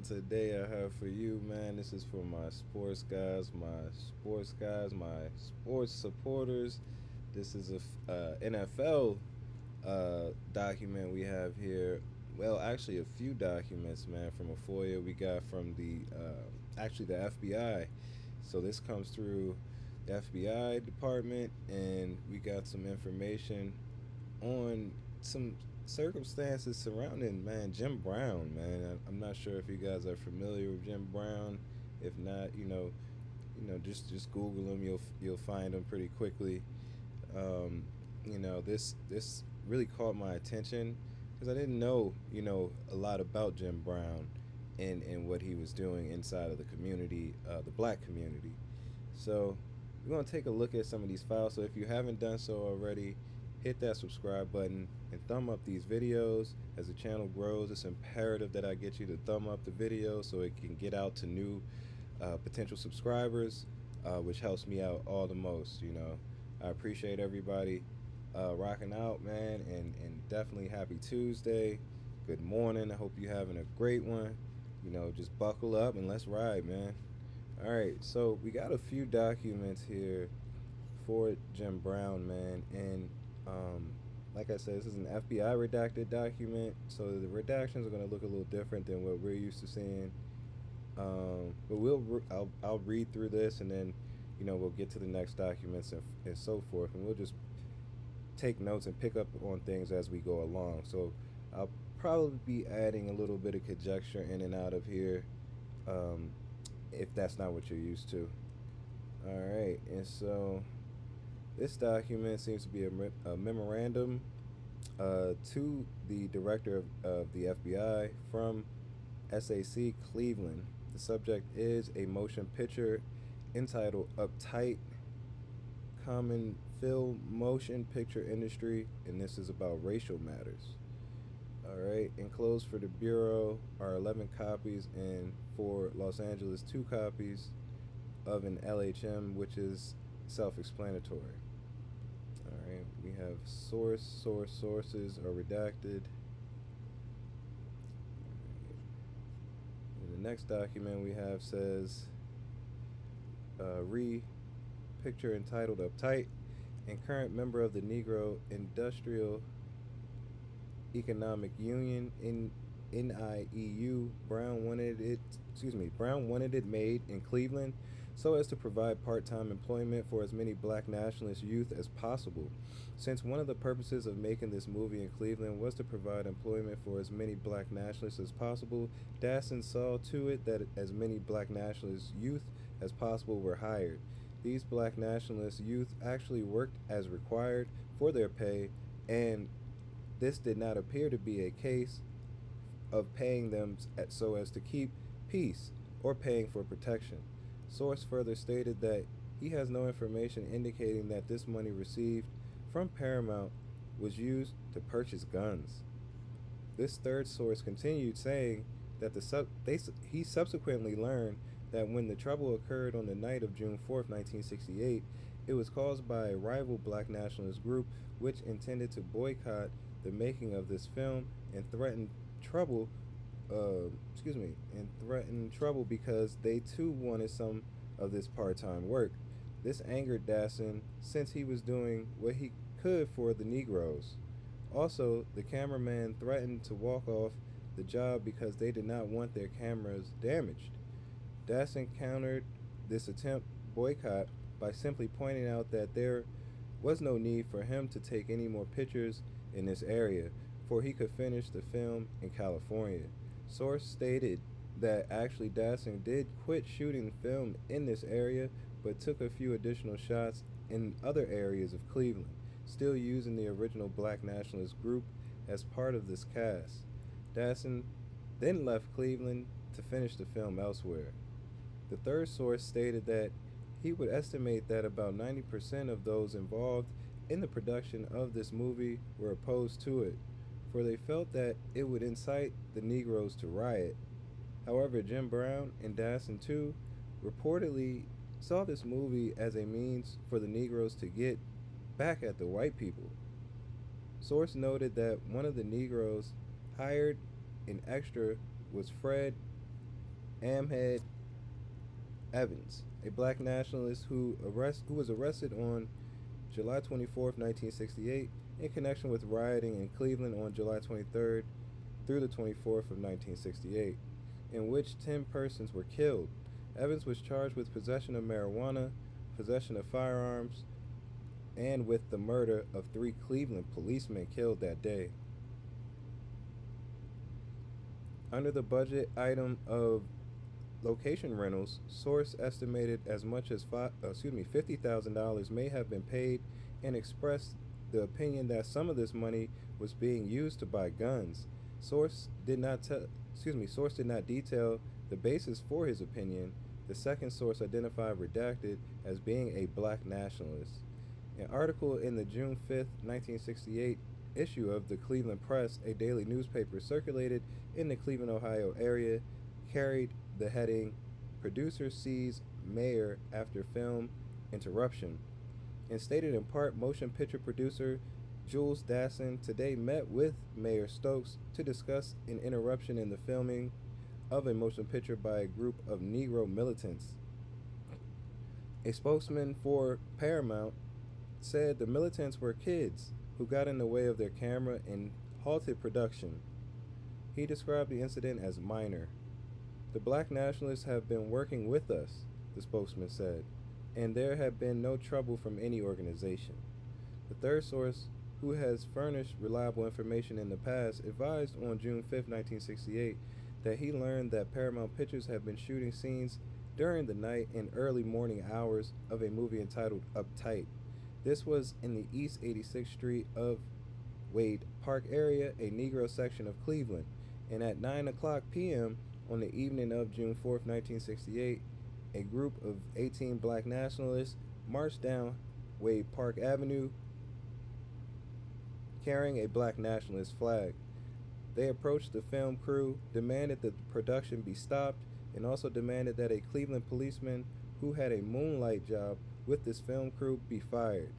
today I have for you, man. This is for my my sports supporters. This is a NFL document we have here. Well, actually, a few documents, man, from a Foia we got from the FBI. So this comes through the FBI department, and we got some information on some circumstances surrounding, man, Jim Brown, man. I'm not sure if you guys are familiar with Jim Brown. If not, just Google him. You'll find him pretty quickly. Um, this really caught my attention because I didn't know, a lot about Jim Brown and what he was doing inside of the community, the black community. So we're gonna take a look at some of these files. So if you haven't done so already, hit that subscribe button and thumb up these videos. As the channel grows, it's imperative that I get you to thumb up the video so it can get out to new potential subscribers, which helps me out all the most. I appreciate everybody rocking out, man, and definitely happy Tuesday. Good morning. I hope you're having a great one. Just buckle up and let's ride, man. All right, so we got a few documents here for Jim Brown, man, and um, like I said, this is an FBI redacted document, so the redactions are going to look a little different than what we're used to seeing. But I'll read through this, and then we'll get to the next documents and so forth, and we'll just take notes and pick up on things as we go along. So I'll probably be adding a little bit of conjecture in and out of here, um, if that's not what you're used to. All right, and so this document seems to be a memorandum to the director of the FBI from SAC Cleveland. The subject is a motion picture entitled Uptight Common Film Motion Picture Industry, and this is about racial matters. All right, enclosed for the Bureau are 11 copies, and for Los Angeles, 2 copies of an LHM, which is self explanatory. All right, we have sources are redacted. And the next document we have says picture entitled Uptight, and current member of the Negro Industrial Economic Union in NIEU. Brown wanted it made in Cleveland so as to provide part-time employment for as many black nationalist youth as possible. Since one of the purposes of making this movie in Cleveland was to provide employment for as many black nationalists as possible, Dassin saw to it that as many black nationalist youth as possible were hired. These black nationalist youth actually worked as required for their pay, and this did not appear to be a case of paying them so as to keep peace or paying for protection. Source further stated that he has no information indicating that this money received from Paramount was used to purchase guns. This third source continued saying that he subsequently learned that when the trouble occurred on the night of June 4th, 1968, it was caused by a rival black nationalist group which intended to boycott the making of this film and threatened trouble because they too wanted some of this part-time work. This angered Dassin since he was doing what he could for the Negroes. Also, the cameraman threatened to walk off the job because they did not want their cameras damaged. Dassin countered this attempt boycott by simply pointing out that there was no need for him to take any more pictures in this area, for he could finish the film in California. Source stated that actually Dassin did quit shooting film in this area, but took a few additional shots in other areas of Cleveland, still using the original black nationalist group as part of this cast. Dassin then left Cleveland to finish the film elsewhere. The third source stated that he would estimate that about 90% of those involved in the production of this movie were opposed to it, for they felt that it would incite the Negroes to riot. However, Jim Brown and Dassin too reportedly saw this movie as a means for the Negroes to get back at the white people. Source noted that one of the Negroes hired in extra was Fred Ahmed Evans, a black nationalist who was arrested on July 24th, 1968, in connection with rioting in Cleveland on July 23rd through the 24th of 1968, in which 10 persons were killed. Evans was charged with possession of marijuana, possession of firearms, and with the murder of 3 Cleveland policemen killed that day. Under the budget item of location rentals, source estimated as much as $50,000 may have been paid, and expressed the opinion that some of this money was being used to buy guns. Source did not tell, Source did not detail the basis for his opinion. The second source identified redacted as being a black nationalist. An article in the June 5th, 1968 issue of the Cleveland Press, a daily newspaper circulated in the Cleveland, Ohio area, carried the heading "Producer Sees Mayor After Film Interruption," and stated in part motion picture producer Jules Dassin today met with Mayor Stokes to discuss an interruption in the filming of a motion picture by a group of Negro militants. A spokesman for Paramount said the militants were kids who got in the way of their camera and halted production. He described the incident as minor. "The black nationalists have been working with us," the spokesman said, "and there have been no trouble from any organization." The third source, who has furnished reliable information in the past, advised on June 5th, 1968, that he learned that Paramount Pictures had been shooting scenes during the night and early morning hours of a movie entitled Uptight. This was in the East 86th Street of Wade Park area, a Negro section of Cleveland, and at 9 o'clock p.m. on the evening of June 4th, 1968, a group of 18 black nationalists marched down Wade Park Avenue carrying a black nationalist flag. They approached the film crew, demanded that the production be stopped, and also demanded that a Cleveland policeman who had a moonlight job with this film crew be fired.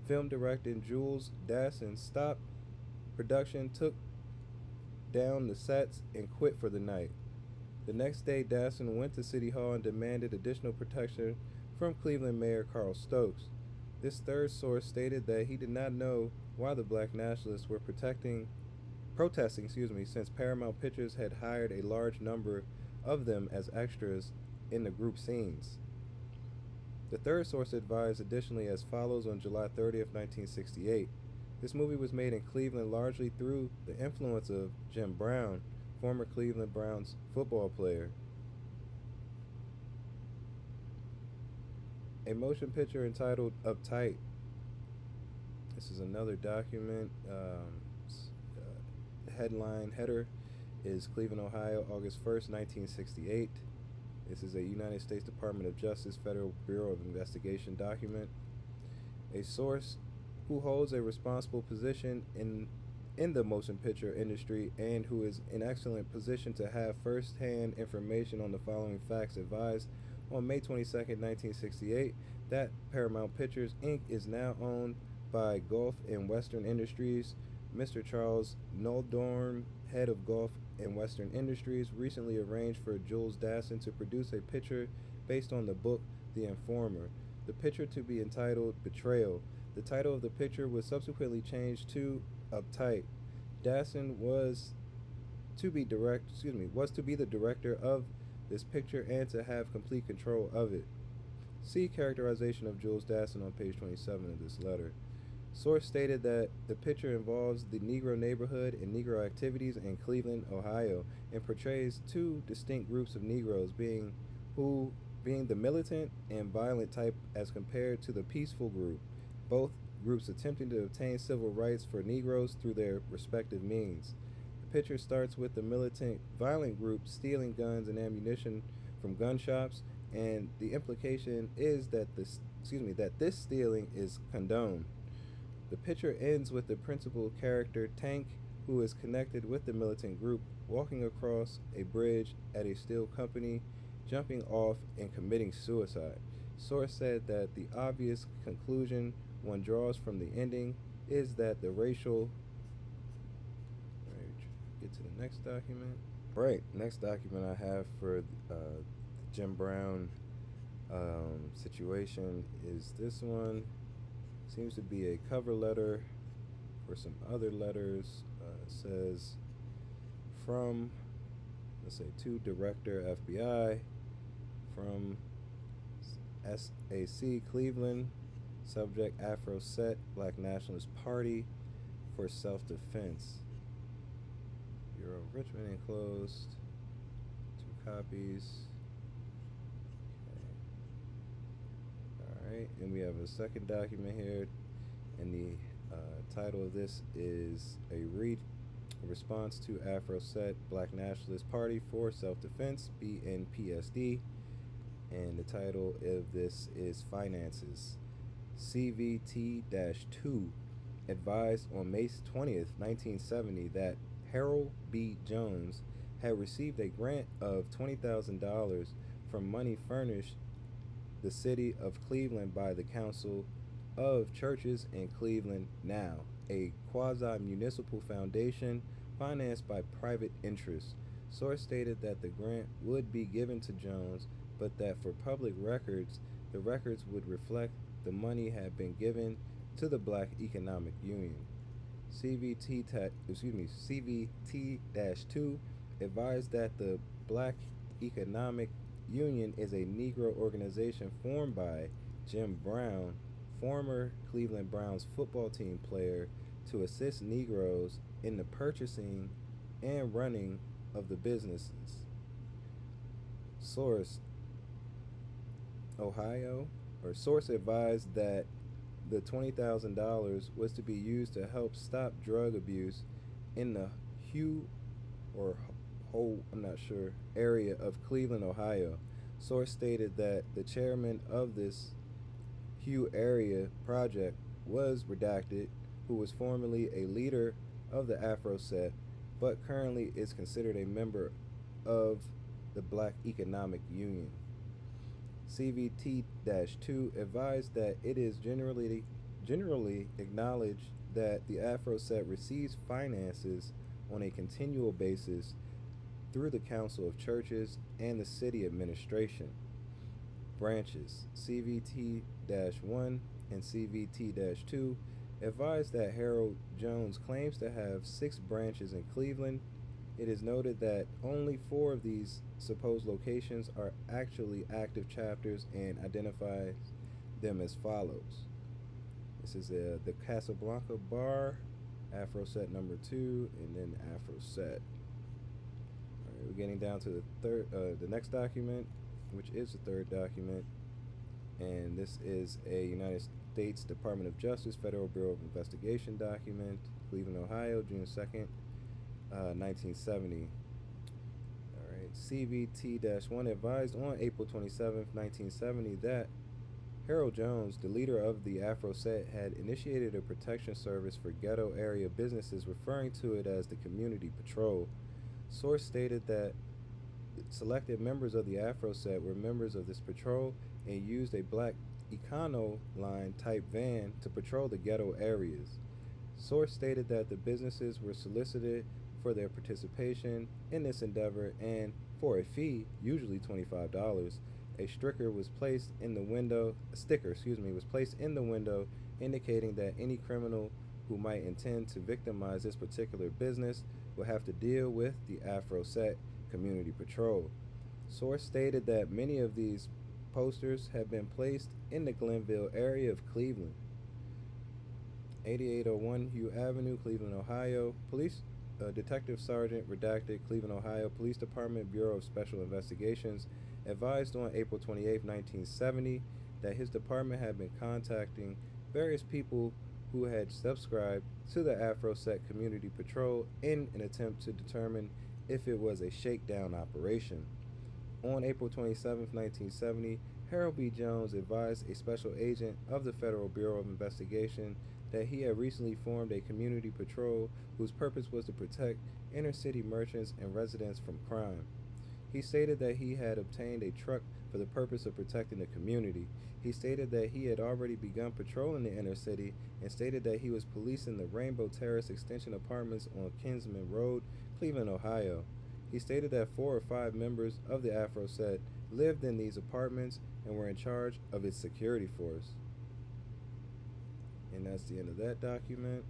Film director Jules Dassin stopped production, took down the sets, and quit for the night. The next day, Dassin went to City Hall and demanded additional protection from Cleveland Mayor Carl Stokes. This third source stated that he did not know why the black nationalists were protesting, since Paramount Pictures had hired a large number of them as extras in the group scenes. The third source advised additionally as follows on July 30th, 1968. This movie was made in Cleveland largely through the influence of Jim Brown, former Cleveland Browns football player. A motion picture entitled Uptight. This is another document. Headline header is Cleveland, Ohio, August 1st, 1968. This is a United States Department of Justice Federal Bureau of Investigation document. A source who holds a responsible position in the motion picture industry and who is in excellent position to have first-hand information on the following facts advised on May 22nd, 1968, that Paramount Pictures Inc. is now owned by Gulf and Western Industries. Mr. Charles Noldorn, head of Gulf and Western Industries, recently arranged for Jules Dassin to produce a picture based on the book The Informer. The picture to be entitled Betrayal. The title of the picture was subsequently changed to Uptight. Dassin was to be the director of this picture and to have complete control of it. See characterization of Jules Dassin on page 27 of this letter. Source stated that the picture involves the Negro neighborhood and Negro activities in Cleveland, Ohio, and portrays two distinct groups of Negroes being the militant and violent type as compared to the peaceful group, both groups attempting to obtain civil rights for Negroes through their respective means. The picture starts with the militant violent group stealing guns and ammunition from gun shops, and the implication is that this stealing is condoned. The picture ends with the principal character, Tank, who is connected with the militant group, walking across a bridge at a steel company, jumping off and committing suicide. Source said that the obvious conclusion one draws from the ending is that the racial. Right, get to the next document. Right. Next document I have for Jim Brown situation is this one. Seems to be a cover letter for some other letters. It says from, let's say, to Director FBI, from SAC Cleveland, subject Afro Set, Black Nationalist Party for self defense. Bureau of Richmond enclosed. Two copies. Okay. Alright, and we have a second document here, and the title of this is a response to Afro Set, Black Nationalist Party for Self Defense, BNPSD. And the title of this is Finances. CVT 2 advised on May 20th, 1970, that Harold B. Jones had received a grant of $20,000 from money furnished the city of Cleveland by the Council of Churches in Cleveland, now a quasi-municipal foundation financed by private interests. Source stated that the grant would be given to Jones, but that for public records, the records would reflect the money had been given to the Black Economic Union. CVT-2 advised that the Black Economic Union is a Negro organization formed by Jim Brown, former Cleveland Browns football team player, to assist Negroes in the purchasing and running of the businesses. Source Source advised that the $20,000 was to be used to help stop drug abuse in the Hugh or whole, I'm not sure, area of Cleveland, Ohio. Source stated that the chairman of this Hugh area project was redacted, who was formerly a leader of the Afro Set, but currently is considered a member of the Black Economic Union. CVT-2 advised that it is generally acknowledged that the Afro Set receives finances on a continual basis through the Council of Churches and the city administration. Branches CVT-1 and CVT-2 advised that Harold Jones claims to have 6 branches in Cleveland. It is noted that only 4 of these supposed locations are actually active chapters, and identifies them as follows. This is the Casablanca Bar, Afro Set number 2, and then Afro Set. All right, we're getting down to the next document, which is the third document, and this is a United States Department of Justice Federal Bureau of Investigation document, Cleveland, Ohio, June 2nd, 1970. Alright, CVT-1 advised on April 27th, 1970, that Harold Jones, the leader of the Afro Set, had initiated a protection service for ghetto area businesses, referring to it as the Community Patrol. Source stated that selected members of the Afro Set were members of this patrol and used a black Econoline type van to patrol the ghetto areas. Source stated that the businesses were solicited for their participation in this endeavor, and for a fee, usually $25, a sticker was placed in the window, indicating that any criminal who might intend to victimize this particular business would have to deal with the Afro Set Community Patrol. Source stated that many of these posters have been placed in the Glenville area of Cleveland. 8801 Hugh Avenue, Cleveland, Ohio. Police Detective Sergeant, redacted, Cleveland, Ohio Police Department, Bureau of Special Investigations, advised on April 28, 1970, that his department had been contacting various people who had subscribed to the Afro Set Community Patrol in an attempt to determine if it was a shakedown operation. On April 27, 1970, Harold B. Jones advised a special agent of the Federal Bureau of Investigation that he had recently formed a community patrol whose purpose was to protect inner-city merchants and residents from crime. He stated that he had obtained a truck for the purpose of protecting the community. He stated that he had already begun patrolling the inner city, and stated that he was policing the Rainbow Terrace Extension Apartments on Kinsman Road, Cleveland, Ohio. He stated that 4 or 5 members of the Afro set lived in these apartments and were in charge of its security force. And that's the end of that document.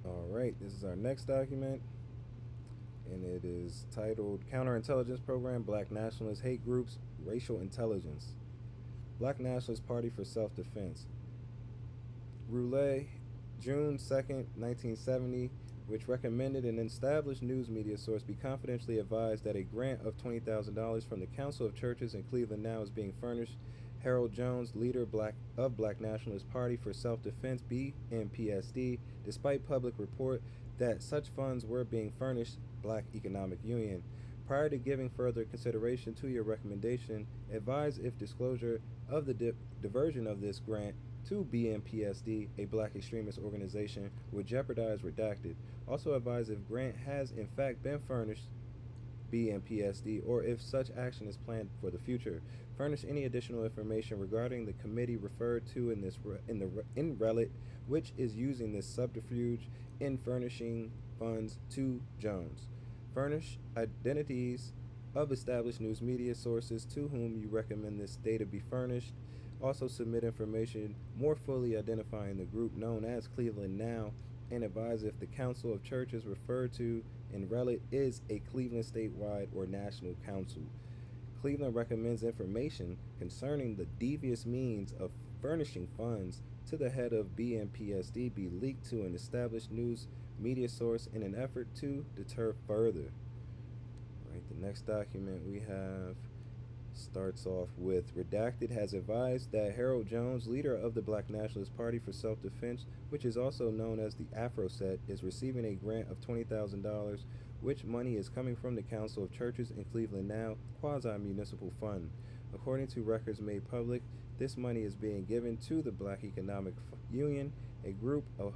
All right, this is our next document, and it is titled Counterintelligence Program Black Nationalist Hate Groups Racial Intelligence. Black Nationalist Party for Self-Defense. Roulet, June 2nd, 1970, which recommended an established news media source be confidentially advised that a grant of $20,000 from the Council of Churches in Cleveland now is being furnished. Harold Jones, leader of Black Nationalist Party for Self-Defense (BNPSD), despite public report that such funds were being furnished Black Economic Union. Prior to giving further consideration to your recommendation, advise if disclosure of the diversion of this grant to BNPSD, a black extremist organization, would jeopardize redacted. Also advise if grant has in fact been furnished BNPSD or if such action is planned for the future. Furnish any additional information regarding the committee referred to in Relit, which is using this subterfuge in furnishing funds to Jones. Furnish identities of established news media sources to whom you recommend this data be furnished. Also submit information more fully identifying the group known as Cleveland Now, and advise if the Council of Churches referred to in Relit is a Cleveland statewide or national council. Cleveland recommends information concerning the devious means of furnishing funds to the head of BNPSD be leaked to an established news media source in an effort to deter further. All right, the next document we have starts off with Redacted has advised that Harold Jones, leader of the Black Nationalist Party for Self-Defense, which is also known as the Afro Set, is receiving a grant of $20,000, which money is coming from the Council of Churches in Cleveland Now quasi-municipal fund. According to records made public, this money is being given to the Black Economic Union, a group of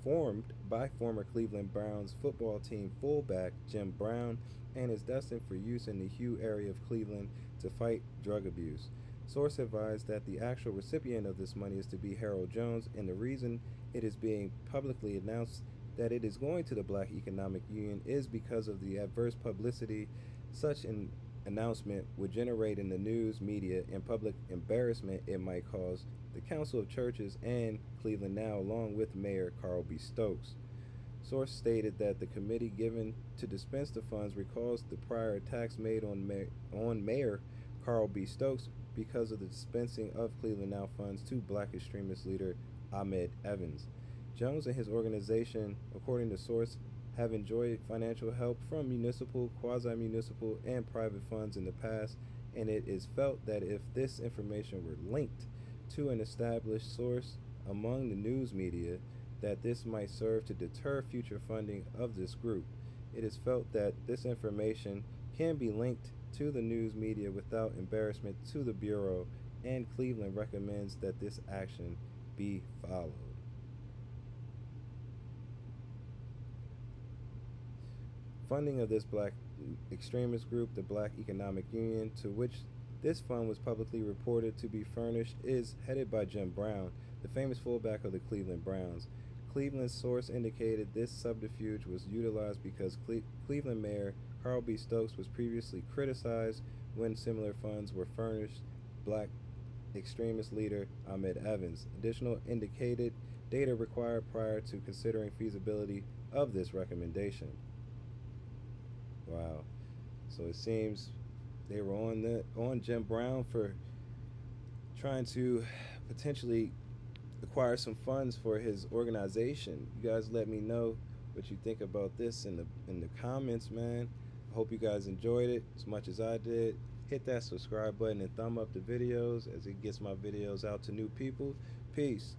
formed by former Cleveland Browns football team fullback Jim Brown, and is destined for use in the Hugh area of Cleveland to fight drug abuse. Source advised that the actual recipient of this money is to be Harold Jones, and the reason it is being publicly announced that it is going to the Black Economic Union is because of the adverse publicity such an announcement would generate in the news media and public embarrassment it might cause the Council of Churches and Cleveland Now, along with Mayor Carl B. Stokes. Source stated that the committee given to dispense the funds recalls the prior attacks made on Mayor Carl B. Stokes because of the dispensing of Cleveland Now funds to black extremist leader Ahmed Evans. Jones and his organization, according to Source, have enjoyed financial help from municipal, quasi-municipal, and private funds in the past, and it is felt that if this information were linked to an established source among the news media, that this might serve to deter future funding of this group. It is felt that this information can be linked to the news media without embarrassment to the Bureau, and Cleveland recommends that this action be followed. Funding of this black extremist group, the Black Economic Union, to which this fund was publicly reported to be furnished, is headed by Jim Brown, the famous fullback of the Cleveland Browns. Cleveland's source indicated this subterfuge was utilized because Cleveland Mayor Carl B. Stokes was previously criticized when similar funds were furnished black extremist leader Ahmed Evans. Additional indicated data required prior to considering feasibility of this recommendation. Wow. So it seems they were on Jim Brown for trying to potentially acquire some funds for his organization. You guys let me know what you think about this in the comments, man. I hope you guys enjoyed it as much as I did. Hit that subscribe button and thumb up the videos as it gets my videos out to new people. Peace.